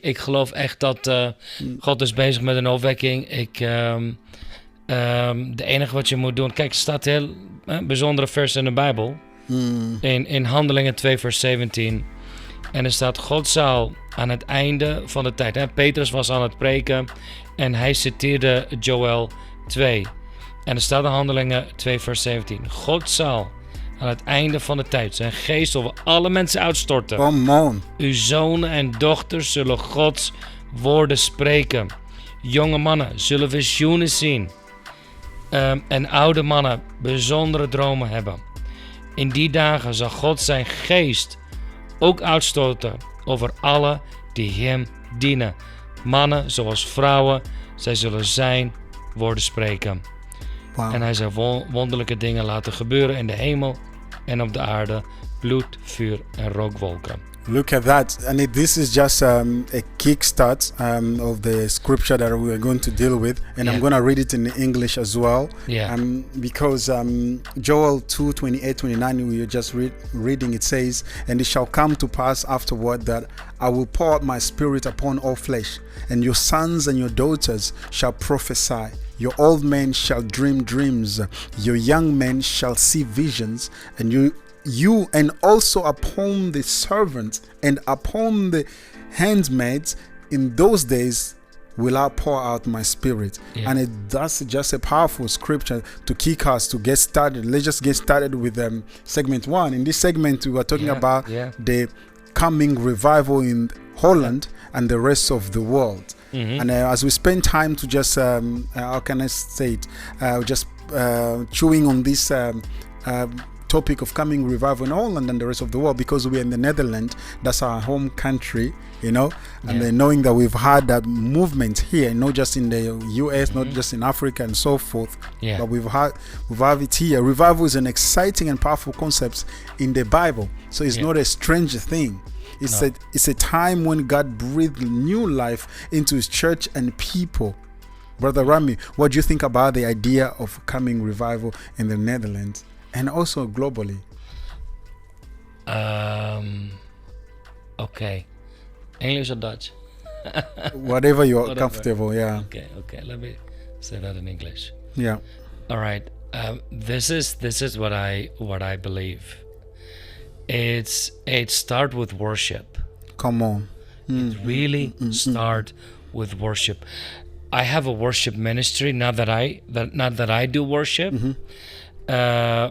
Ik geloof echt dat God is bezig met een opwekking. De enige wat je moet doen... Kijk, er staat heel bijzondere vers in de Bijbel. In Handelingen 2 vers 17. En er staat, God zal aan het einde van de tijd... Hè, Petrus was aan het preken en hij citeerde Joel 2. En er staat in Handelingen 2 vers 17. God zal aan het einde van de tijd zijn geest over alle mensen uitstorten. Come on. Uw zonen en dochters zullen Gods woorden spreken. Jonge mannen zullen visioenen zien. En oude mannen bijzondere dromen hebben. In die dagen zal God zijn geest ook uitstorten over alle die hem dienen. Mannen zoals vrouwen, zij zullen zijn woorden spreken. Wow. En hij zal wonderlijke dingen laten gebeuren in de hemel en op de aarde, bloed, vuur en rookwolken. Look at that. And this is just a kickstart of the scripture that we are going to deal with. And I'm going to read it in English as well. Yeah. Because Joel 2:28-29, we are just reading, it says, "And it shall come to pass afterward that I will pour out my spirit upon all flesh, and your sons and your daughters shall prophesy. Your old men shall dream dreams, your young men shall see visions, and you and also upon the servants and upon the handmaids in those days will I pour out my spirit." Yeah. And that's just a powerful scripture to kick us to get started. Let's just get started with segment 1. In this segment we are talking about the coming revival in Holland and the rest of the world. And as we spend time to just how can I say it, just chewing on this topic of coming revival in Holland and the rest of the world, because we're in the Netherlands, that's our home country, you know, and then knowing that we've had that movement here, not just in the US, not just in Africa and so forth, but we've had it here. Revival is an exciting and powerful concept in the Bible, so it's not a strange thing. It's a time when God breathed new life into his church and people. Brother Rami, what do you think about the idea of coming revival in the Netherlands and also globally? Okay. English or Dutch? Whatever you're comfortable, yeah. Okay. Let me say that in English. Yeah. All right. This is what I believe. It start with worship. Come on. It really start with worship. I have a worship ministry. Not that I do worship.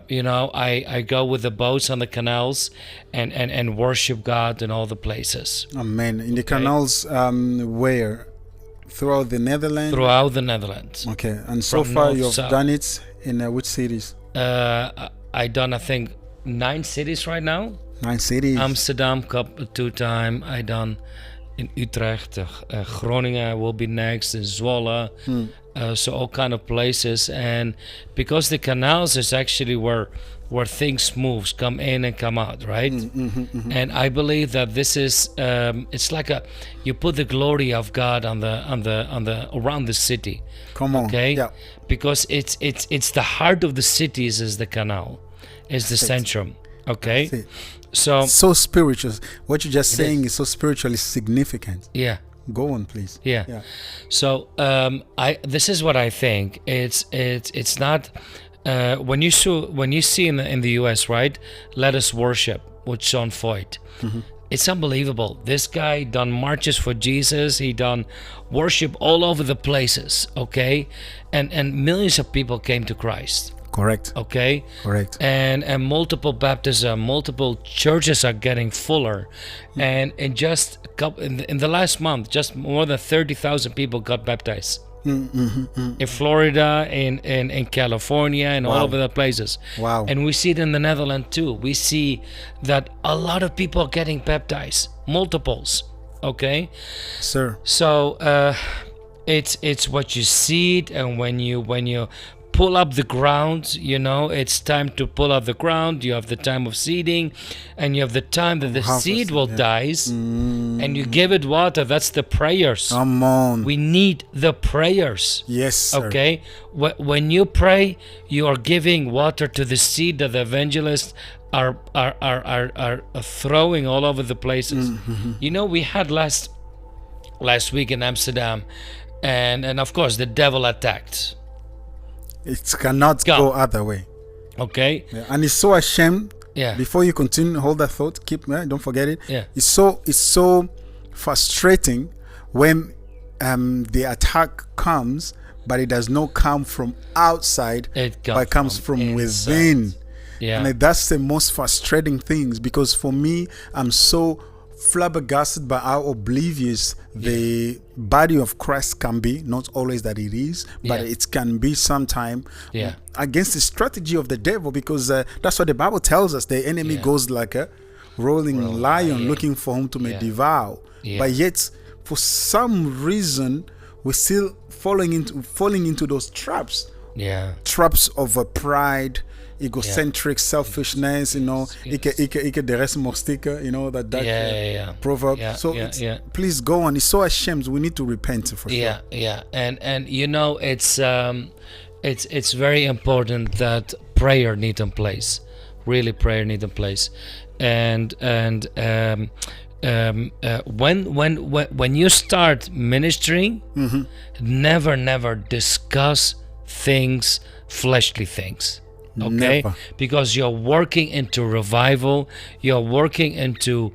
You know, I go with the boats on the canals and worship God in all the places. Amen. In the canals, where? Throughout the Netherlands? Throughout the Netherlands. Okay. And so far you've done it in which cities? I done, I think, 9 cities right now. 9 cities. Amsterdam, 2 times. I done in Utrecht, Groningen will be next, in Zwolle. So all kind of places. And because the canals is actually where things moves, come in and come out, right? And I believe that this is it's like you put the glory of God on the around the city. Come on. Okay? Yeah. Because it's the heart of the cities is the canal. Is the centrum. Okay? So spiritual. What you're just saying is so spiritually significant. Yeah. Go on, please. Yeah. So this is what I think. It's not when you see in the US, right? Let us worship with John Foyt. It's unbelievable. This guy done marches for Jesus. He done worship all over the places. Okay, and millions of people came to Christ. Correct. Okay. Correct. And multiple baptism, multiple churches are getting fuller, and just in the last month, just more than 30,000 people got baptized. In Florida, in California, and all over the places. Wow. And we see it in the Netherlands too. We see that a lot of people are getting baptized, multiples. Okay. Sir. So it's what you seed, and when you pull up the ground, you know, it's time to pull up the ground. You have the time of seeding, and you have the time that the seed will dies, and you give it water. That's the prayers. Come on. We need the prayers. Yes, sir. Okay. When you pray, you are giving water to the seed that the evangelists are throwing all over the places. You know, we had last last week in Amsterdam, and of course the devil attacked. It cannot go other way. Okay. Yeah. And it's so ashamed. Yeah. Before you continue, hold that thought. Don't forget it. Yeah. It's so frustrating when the attack comes, but it does not come from outside, but it comes from within. Yeah. And that's the most frustrating things, because for me, I'm so flabbergasted by how oblivious the body of Christ can be. Not always that it is, but it can be sometime against the strategy of the devil, because that's what the Bible tells us. The enemy goes like a rolling lion looking for whom to may devour. But yet, for some reason, we're still falling into those traps. Traps of pride, egocentric selfishness, you know, ike the rest more sticker, you know, that proverb. Please go on. It's so ashamed. We need to repent for sure. And you know, it's very important that prayer need in place. Really, prayer need in place. And when you start ministering, never discuss things, fleshly things. Okay, never. Because you're working into revival, you're working into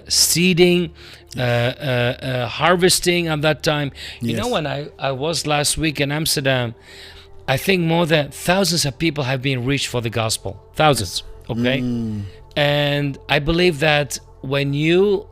seeding, harvesting at that time. You know, when I was last week in Amsterdam, I think more than thousands of people have been reached for the gospel. Thousands. Okay, and I believe that when you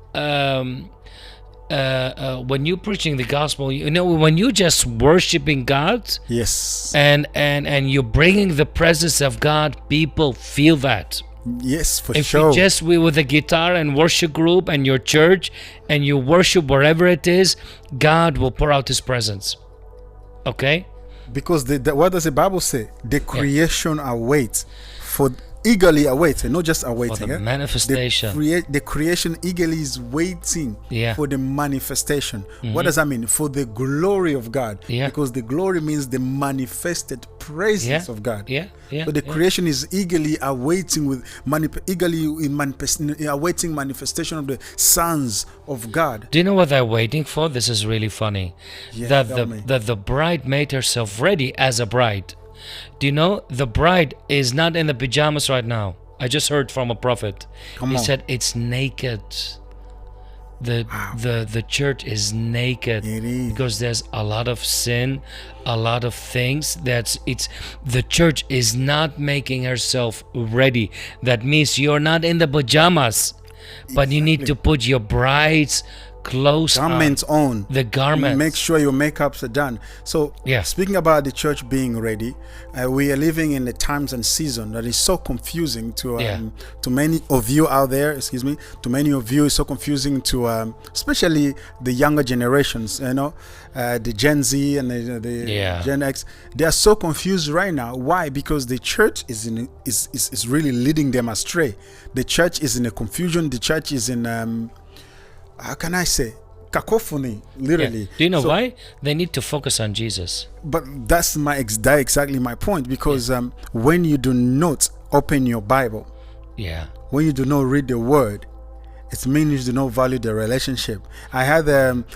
preaching the gospel, you know, when you just worshiping God, and you're bringing the presence of God, people feel that. Yes, for if sure. If you just with a guitar and worship group and your church and you worship wherever it is, God will pour out His presence. Okay? Because what does the Bible say? The creation awaits eagerly awaits, and not just awaiting. For the manifestation. The creation eagerly is waiting for the manifestation. What does that mean? For the glory of God. Because the glory means the manifested presence of God. So the creation is eagerly awaiting awaiting manifestation of the sons of God. Do you know what they're waiting for? This is really funny. That the bride made herself ready as a bride. Do you know the bride is not in the pajamas right now? I just heard from a prophet. He said it's naked. The church is naked because there's a lot of sin, a lot of things. The church is not making herself ready. That means you're not in the pajamas, but you need to put your bride's clothes garments on. The garments. Make sure your makeups are done. So speaking about the church being ready, we are living in the times and season that is so confusing to many of you out there. To many of you, it's so confusing to especially the younger generations. You know, the Gen Z and the Gen X. They are so confused right now. Why? Because the church is really leading them astray. The church is in a confusion. The church is in how can I say, cacophony, literally. Do you know why? They need to focus on Jesus. But that's exactly my point, because when you do not open your Bible, when you do not read the Word, it means you do not value the relationship. I had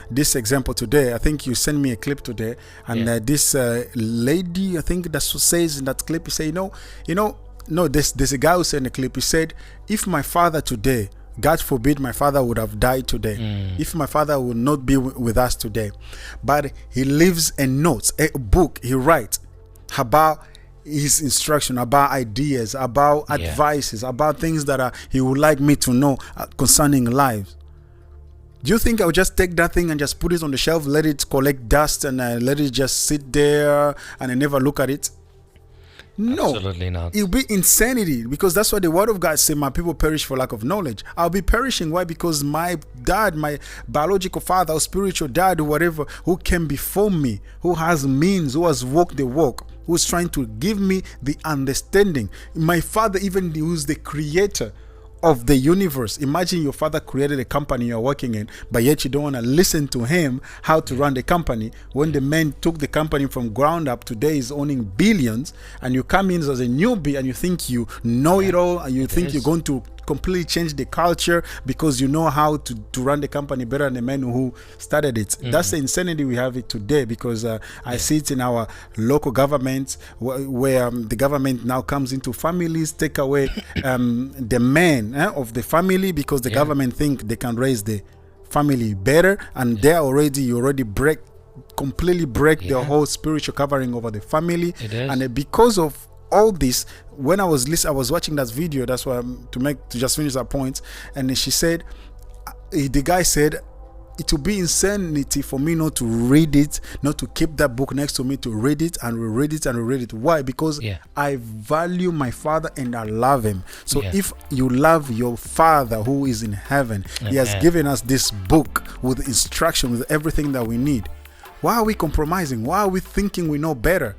this example today. I think you sent me a clip today, and this lady, I think that's what says in that clip. He said, there's a guy who said in the clip. He said, if my father today, God forbid my father would have died today, if my father would not be with us today, but he leaves a note, a book he writes about his instruction, about ideas, about advices, about things that he would like me to know concerning life. Do you think I would just take that thing and just put it on the shelf, let it collect dust, and let it just sit there and I never look at it? No, absolutely not. It'll be insanity, because that's what the Word of God says, my people perish for lack of knowledge. I'll be perishing. Why? Because my dad, my biological father or spiritual dad or whatever, who came before me, who has means, who has walked the walk, who's trying to give me the understanding. My father, even who's the creator of the universe. Imagine your father created a company you're working in, but yet you don't want to listen to him how to run the company. When the man took the company from ground up, today is owning billions, and you come in as a newbie and you think you know it all, and you think you're going to completely change the culture because you know how to run the company better than the man who started it. That's the insanity we have it today, because I see it in our local government where the government now comes into families, take away the man of the family because the government think they can raise the family better, and you already completely break the whole spiritual covering over the family. And because of all this, when I was watching that video, that's why to just finish that point, and she said, the guy said, it will be insanity for me not to read it, not to keep that book next to me, to read it and reread it and reread it. Why? Because I value my father and I love him. So if you love your father who is in heaven, he has given us this book with instruction, with everything that we need. Why are we compromising? Why are we thinking we know better?